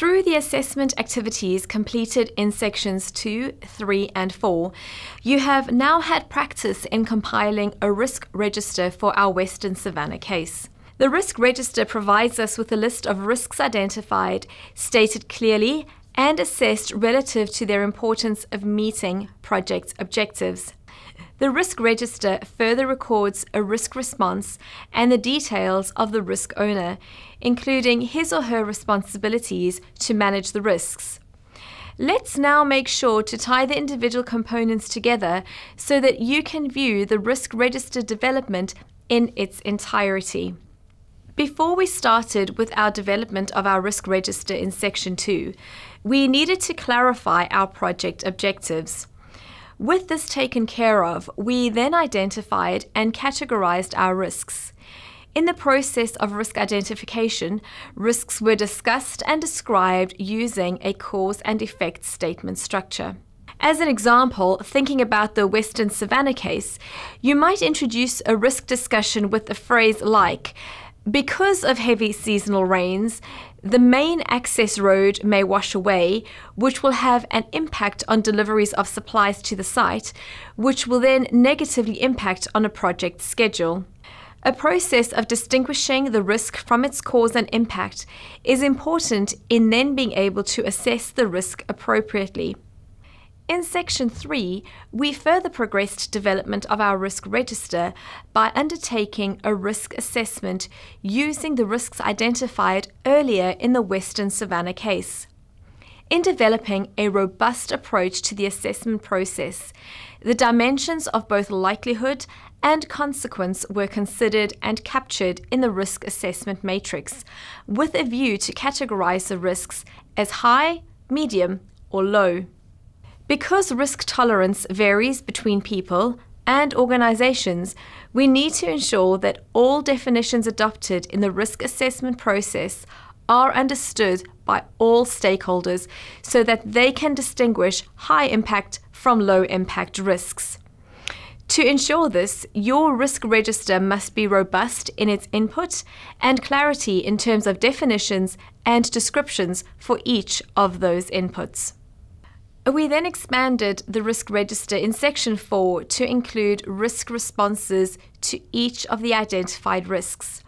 Through the assessment activities completed in sections 2, 3 and 4, you have now had practice in compiling a risk register for our Western Savannah case. The risk register provides us with a list of risks identified, stated clearly, and assessed relative to their importance of meeting project objectives. The risk register further records a risk response and the details of the risk owner, including his or her responsibilities to manage the risks. Let's now make sure to tie the individual components together so that you can view the risk register development in its entirety. Before we started with our development of our risk register in Section 2, we needed to clarify our project objectives. With this taken care of, we then identified and categorized our risks. In the process of risk identification, risks were discussed and described using a cause and effect statement structure. As an example, thinking about the Western Savannah case, you might introduce a risk discussion with a phrase like, "Because of heavy seasonal rains, the main access road may wash away, which will have an impact on deliveries of supplies to the site, which will then negatively impact on a project schedule." A process of distinguishing the risk from its cause and impact is important in then being able to assess the risk appropriately. In Section 3, we further progressed development of our risk register by undertaking a risk assessment using the risks identified earlier in the Western Savannah case. In developing a robust approach to the assessment process, the dimensions of both likelihood and consequence were considered and captured in the risk assessment matrix, with a view to categorize the risks as high, medium, or low. Because risk tolerance varies between people and organizations, we need to ensure that all definitions adopted in the risk assessment process are understood by all stakeholders so that they can distinguish high impact from low impact risks. To ensure this, your risk register must be robust in its input and clarity in terms of definitions and descriptions for each of those inputs. We then expanded the risk register in Section 4 to include risk responses to each of the identified risks.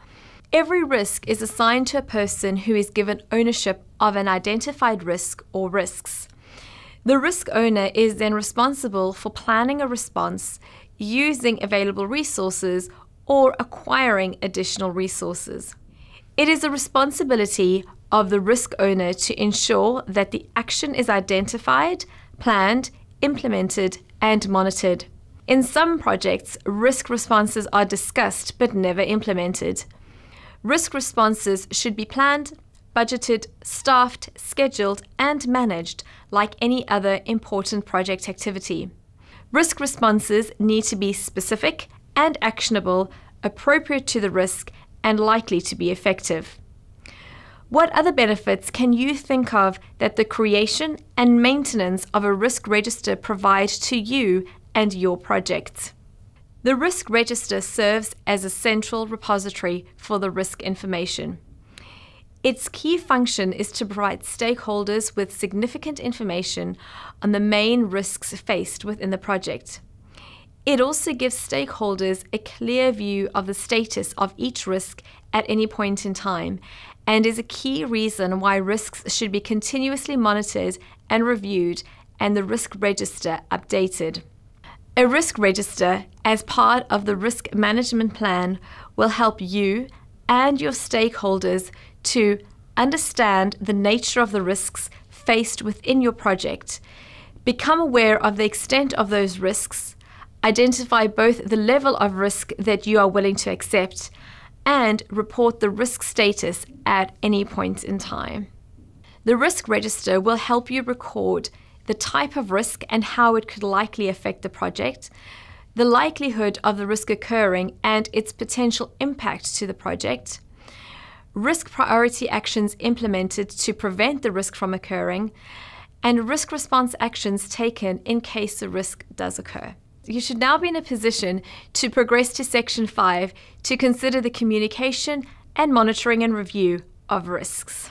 Every risk is assigned to a person who is given ownership of an identified risk or risks. The risk owner is then responsible for planning a response, using available resources, or acquiring additional resources. It is the responsibility of the risk owner to ensure that the action is identified, planned, implemented, and monitored. In some projects, risk responses are discussed but never implemented. Risk responses should be planned, budgeted, staffed, scheduled, and managed like any other important project activity. Risk responses need to be specific and actionable, appropriate to the risk, and likely to be effective. What other benefits can you think of that the creation and maintenance of a risk register provide to you and your projects? The risk register serves as a central repository for the risk information. Its key function is to provide stakeholders with significant information on the main risks faced within the project. It also gives stakeholders a clear view of the status of each risk at any point in time, and is a key reason why risks should be continuously monitored and reviewed and the risk register updated. A risk register, as part of the risk management plan, will help you and your stakeholders to understand the nature of the risks faced within your project, become aware of the extent of those risks, identify both the level of risk that you are willing to accept, and report the risk status at any point in time. The risk register will help you record the type of risk and how it could likely affect the project, the likelihood of the risk occurring and its potential impact to the project, risk priority actions implemented to prevent the risk from occurring, and risk response actions taken in case the risk does occur. You should now be in a position to progress to Section 5 to consider the communication and monitoring and review of risks.